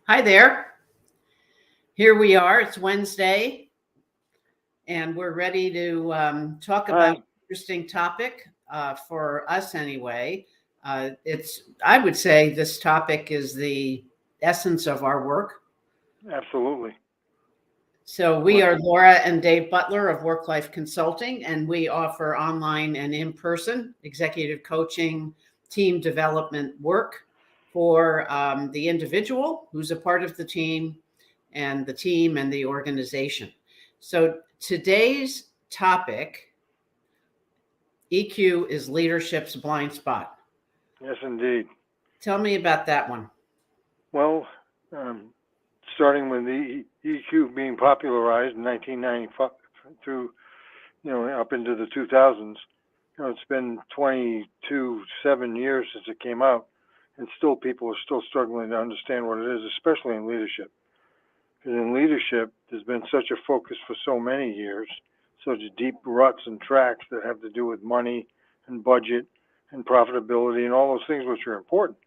Hi there. Here we are. It's Wednesday, and we're ready to talk about Hi. an interesting topic for us anyway. I would say this topic is the essence of our work. Absolutely. So we Right. are Laura and Dave Butler of Work Life Consulting, and we offer online and in-person executive coaching, team development work for the individual who's a part of the team and the organization. So today's topic, EQ is leadership's blind spot. Yes, indeed. Tell me about that one. Well, um, starting with the EQ being popularized in 1995 through, up into the 2000s, it's been 7 years since it came out, and still people are still struggling to understand what it is, especially in leadership. Because in leadership, there's been such a focus for so many years, such deep ruts and tracks that have to do with money and budget and profitability and all those things which are important.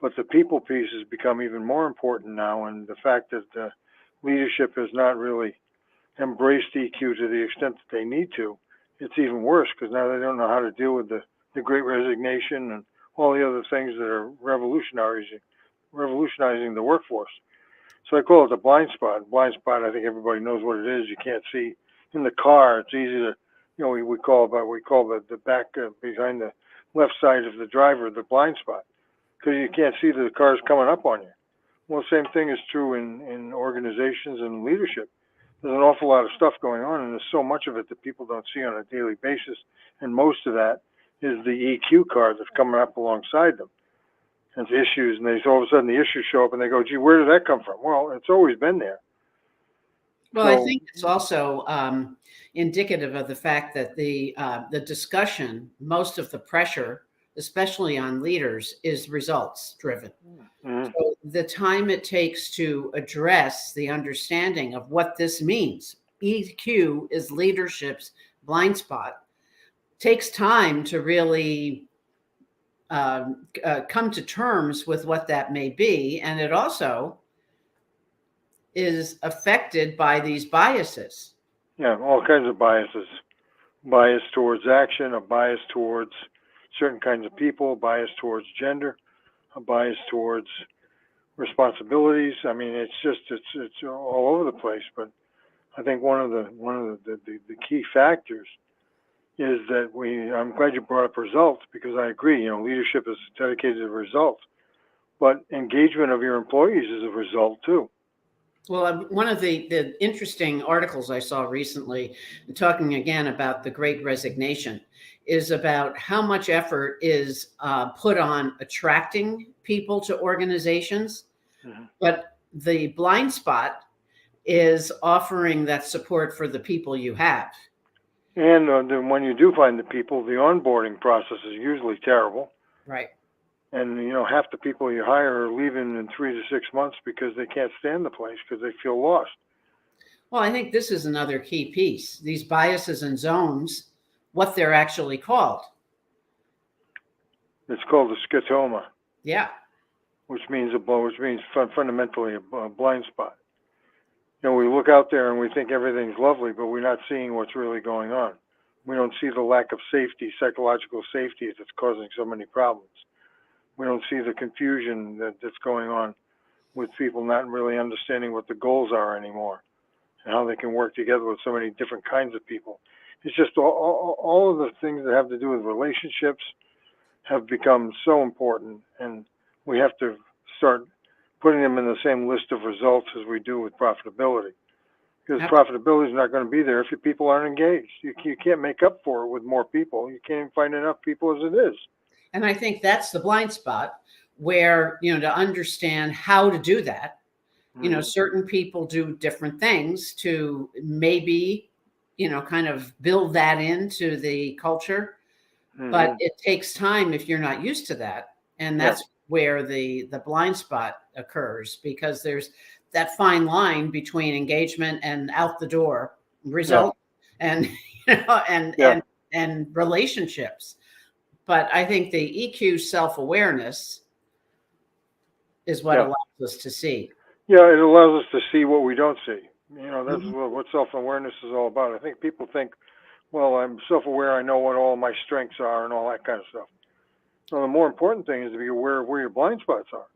But the people piece has become even more important now, and the fact that leadership has not really embraced EQ to the extent that they need to, it's even worse because now they don't know how to deal with the Great Resignation and all the other things that are revolutionizing the workforce. So I call it the blind spot. Blind spot, I think everybody knows what it is. You can't see in the car. It's easy to, we call the back behind the left side of the driver the blind spot because you can't see the cars coming up on you. Well, the same thing is true in organizations and leadership. There's an awful lot of stuff going on, and there's so much of it that people don't see on a daily basis, and most of that is the EQ car that's coming up alongside them. And issues, and all of a sudden the issues show up, and they go, "Gee, where did that come from?" Well, it's always been there. Well, I think it's also indicative of the fact that the discussion, most of the pressure, especially on leaders, is results driven. Mm-hmm. So the time it takes to address the understanding of what this means, EQ is leadership's blind spot, takes time to really come to terms with what that may be. And it also is affected by these biases. Yeah, all kinds of biases. Bias towards action, a bias towards certain kinds of people, bias towards gender, a bias towards responsibilities. I mean, it's all over the place. But I think one of the key factors is that I'm glad you brought up results because I agree. Leadership is dedicated to results, but engagement of your employees is a result too. Well, one of the interesting articles I saw recently, talking again about the Great Resignation, is about how much effort is put on attracting people to organizations, but the blind spot is offering that support for the people you have. And then when you do find the people, the onboarding process is usually terrible. Right. And half the people you hire are leaving in 3 to 6 months because they can't stand the place because they feel lost. Well, I think this is another key piece. These biases and zones, what they're actually called. It's called a scotoma. Yeah. Which means fundamentally a blind spot. We look out there and we think everything's lovely, but we're not seeing what's really going on. We don't see the lack of safety, psychological safety that's causing so many problems. We don't see the confusion that's going on with people not really understanding what the goals are anymore and how they can work together with so many different kinds of people. It's just all of the things that have to do with relationships have become so important, and we have to start putting them in the same list of results as we do with profitability. Because profitability is not going to be there if your people aren't engaged. You can't make up for it with more people. You can't even find enough people as it is. And I think that's the blind spot where, to understand how to do that, certain people do different things to maybe, kind of build that into the culture. But it takes time if you're not used to that. And that's where the blind spot occurs, because there's that fine line between engagement and out the door result and relationships. But I think the EQ self-awareness is what allows us to see. Yeah, it allows us to see what we don't see. That's Mhm. what self-awareness is all about. I think people think, well, I'm self-aware, I know what all my strengths are and all that kind of stuff. So the more important thing is to be aware of where your blind spots are.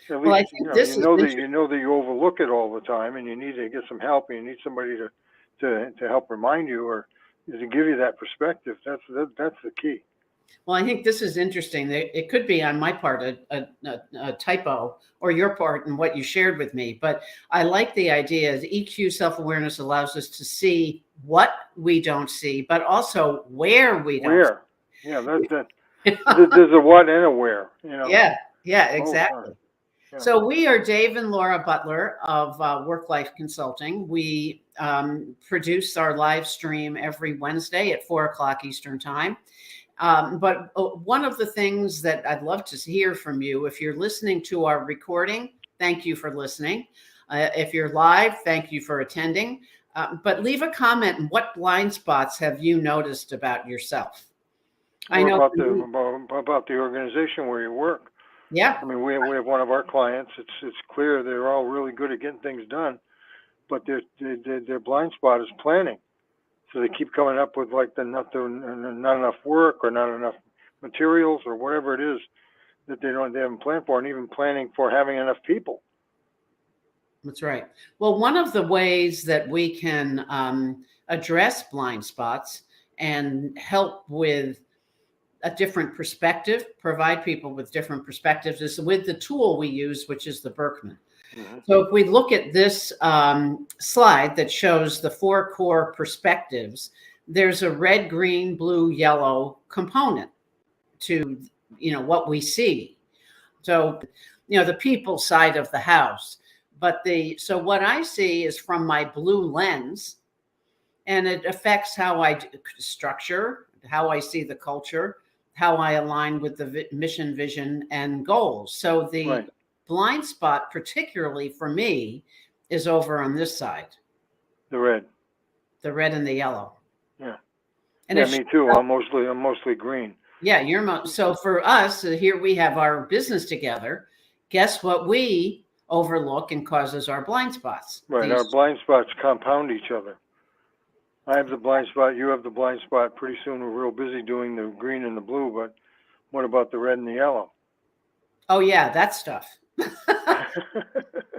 At Well, least I think this is interesting. you know that you overlook it all the time, and you need to get some help, and you need somebody to help remind you or to give you that perspective. That's the key. Well, I think this is interesting. It could be on my part a typo or your part in what you shared with me, but I like the idea that EQ self-awareness allows us to see what we don't see, but also where we don't Where? Yeah, see. there's a what and a where. Yeah, Both are. exactly. Yeah. So we are Dave and Laura Butler of Work Life Consulting. We produce our live stream every Wednesday at 4 o'clock Eastern Time. But one of the things that I'd love to hear from you, if you're listening to our recording, thank you for listening. If you're live, thank you for attending. But leave a comment. What blind spots have you noticed about yourself? I know about the organization where you work. Yeah. I mean, we have one of our clients. It's clear they're all really good at getting things done, but their blind spot is planning. So they keep coming up with like not enough work or not enough materials or whatever it is that they haven't planned for, and even planning for having enough people. That's right. Well, one of the ways that we can address blind spots and help with a different perspective, provide people with different perspectives, is with the tool we use, which is the Berkman. Mm-hmm. So if we look at this slide that shows the 4 core perspectives, there's a red, green, blue, yellow component to, what we see. So, the people side of the house. But so what I see is from my blue lens, and it affects how I structure, how I see the culture, how I align with the mission, vision, and goals. So the blind spot, particularly for me, is over on this side. The red and the yellow. Yeah. And me too. I'm mostly green. Yeah, so for us, here we have our business together. Guess what we overlook and causes our blind spots? Right. Our blind spots compound each other. I have the blind spot. You have the blind spot. Pretty soon we're real busy doing the green and the blue, but what about the red and the yellow? Oh, yeah, that stuff.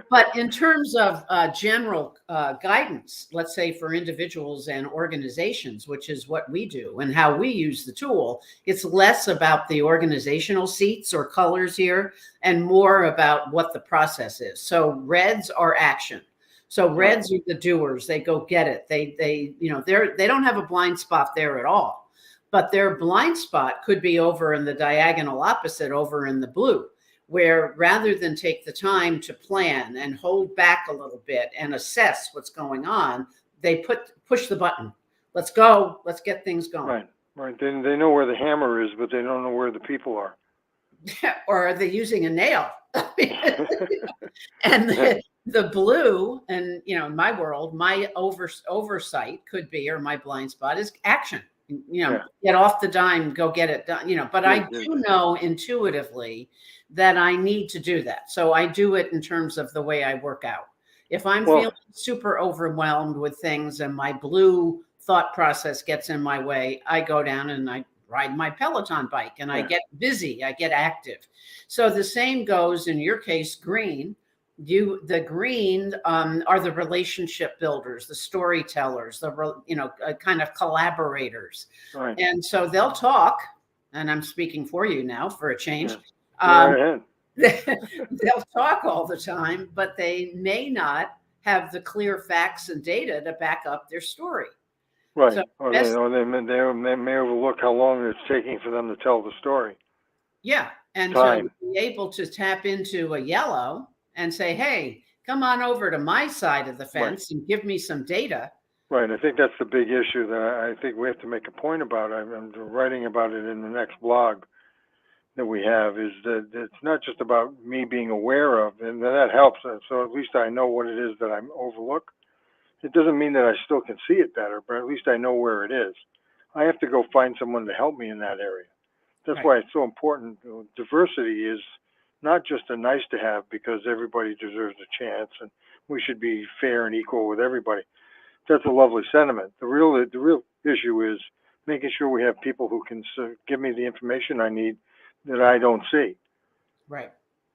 But in terms of general guidance, let's say for individuals and organizations, which is what we do and how we use the tool, it's less about the organizational seats or colors here and more about what the process is. So reds are action. So reds are the doers. They go get it. They don't have a blind spot there at all, but their blind spot could be over in the diagonal opposite, over in the blue, where rather than take the time to plan and hold back a little bit and assess what's going on, they push the button. Let's go. Let's get things going. Right. They know where the hammer is, but they don't know where the people are. Or are they using a nail? And the blue, and in my world, my oversight could be, or my blind spot is action. Get off the dime, go get it done. But I do know intuitively that I need to do that. So I do it in terms of the way I work out. If I'm feeling super overwhelmed with things and my blue thought process gets in my way, I go down and I ride my Peloton bike and I get busy, I get active. So the same goes in your case, green. The green are the relationship builders, the storytellers, the kind of collaborators. Right. And so they'll talk, and I'm speaking for you now for a change. They'll talk all the time, but they may not have the clear facts and data to back up their story. Right. So they may overlook how long it's taking for them to tell the story. Yeah. And so be able to tap into a yellow and say, hey, come on over to my side of the fence and give me some data. Right. I think that's the big issue that I think we have to make a point about. I'm writing about it in the next blog that we have, is that it's not just about me being aware of, and that helps. So at least I know what it is that I overlook. It doesn't mean that I still can see it better, but at least I know where it is. I have to go find someone to help me in that area. That's why it's so important. Diversity is not just a nice to have because everybody deserves a chance and we should be fair and equal with everybody. That's a lovely sentiment. The real issue is making sure we have people who can give me the information I need that I don't see. Right.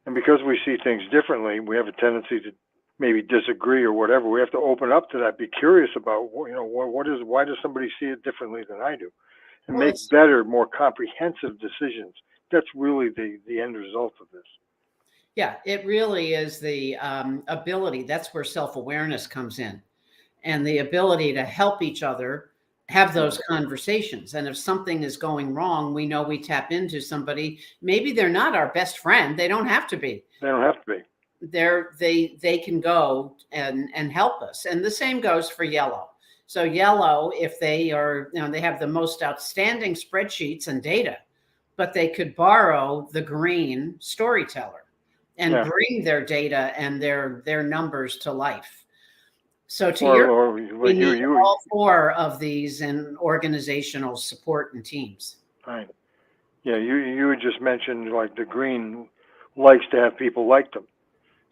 And because we see things differently, we have a tendency to maybe disagree or whatever. We have to open up to that, be curious about, why does somebody see it differently than I do? And Well, make better, more comprehensive decisions. That's really the end result of this. yeah, it really is the ability. That's where self-awareness comes in, and the ability to help each other have those conversations. And if something is going wrong, we know we tap into somebody. Maybe they're not our best friend. They don't have to be. They don't have to be. They can go and help us. And the same goes for Yellow. So Yellow, if they are, they have the most outstanding spreadsheets and data, but they could borrow the green storyteller and bring their data and their numbers to life. So we need all four of these in organizational support and teams. Right. Yeah, you had just mentioned like the green likes to have people like them.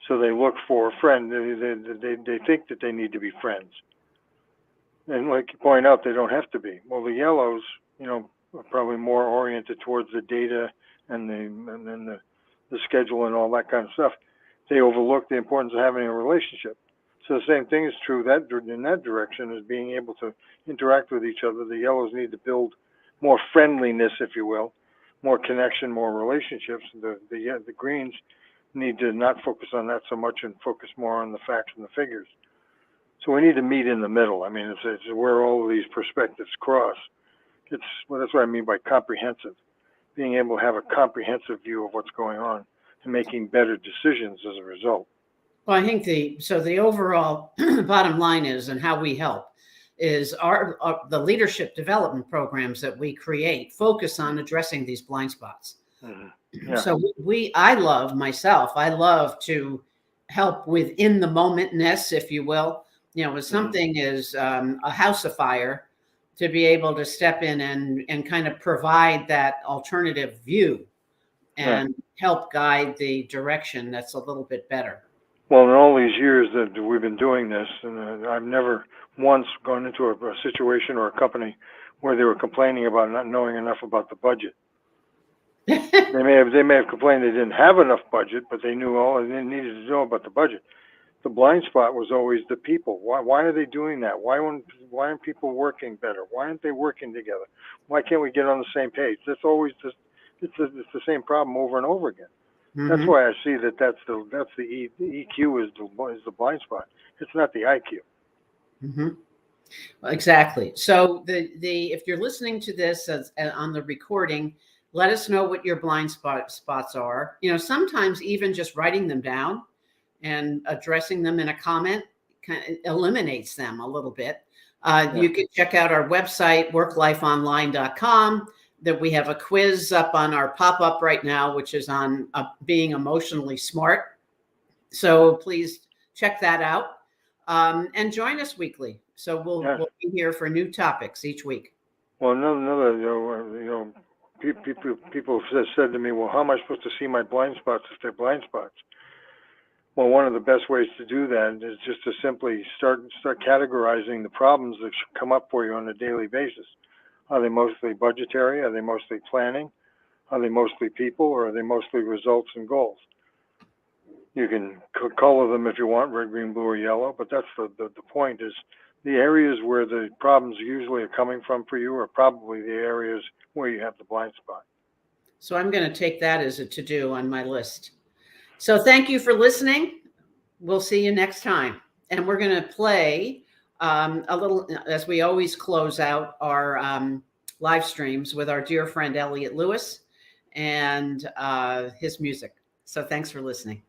So they look for a friend. They think that they need to be friends. And like you point out, they don't have to be. Well, the yellows, are probably more oriented towards the data and then the schedule and all that kind of stuff. They overlook the importance of having a relationship. So the same thing is true in that direction, as being able to interact with each other. The yellows need to build more friendliness, if you will, more connection, more relationships. The greens need to not focus on that so much and focus more on the facts and the figures. So we need to meet in the middle. I mean, it's where all of these perspectives cross. That's what I mean by comprehensive, being able to have a comprehensive view of what's going on and making better decisions as a result. Well, I think the overall bottom line is, and how we help, is the leadership development programs that we create focus on addressing these blind spots. Mm-hmm. Yeah. So I love to help within the momentness, if you will. If something is a house afire, to be able to step in and kind of provide that alternative view and help guide the direction that's a little bit better. Well, in all these years that we've been doing this, and I've never once gone into a situation or a company where they were complaining about not knowing enough about the budget. They may have complained they didn't have enough budget, but they knew all they needed to know about the budget. The blind spot was always the people. Why are they doing that? Why aren't people working better? Why aren't they working together? Why can't we get on the same page? That's always it's the same problem over and over again. Mm-hmm. That's why I see that's the EQ is the blind spot. It's not the IQ. Mm-hmm. Exactly. So if you're listening to this on the recording, let us know what your blind spots are. Sometimes even just writing them down and addressing them in a comment kind of eliminates them a little bit. You can check out our website, worklifeonline.com. That we have a quiz up on our pop-up right now, which is on being emotionally smart. So please check that out and join us weekly. So we'll be here for new topics each week. Well, another people have said to me, well, how am I supposed to see my blind spots if they're blind spots? Well, one of the best ways to do that is just to simply start categorizing the problems that should come up for you on a daily basis. Are they mostly budgetary? Are they mostly planning? Are they mostly people? Or are they mostly results and goals? You can color them if you want, red, green, blue, or yellow, but that's the point is the areas where the problems usually are coming from for you are probably the areas where you have the blind spot. So I'm going to take that as a to-do on my list. So thank you for listening. We'll see you next time. And we're going to play a little, as we always close out our live streams, with our dear friend Elliot Lewis and his music. So thanks for listening.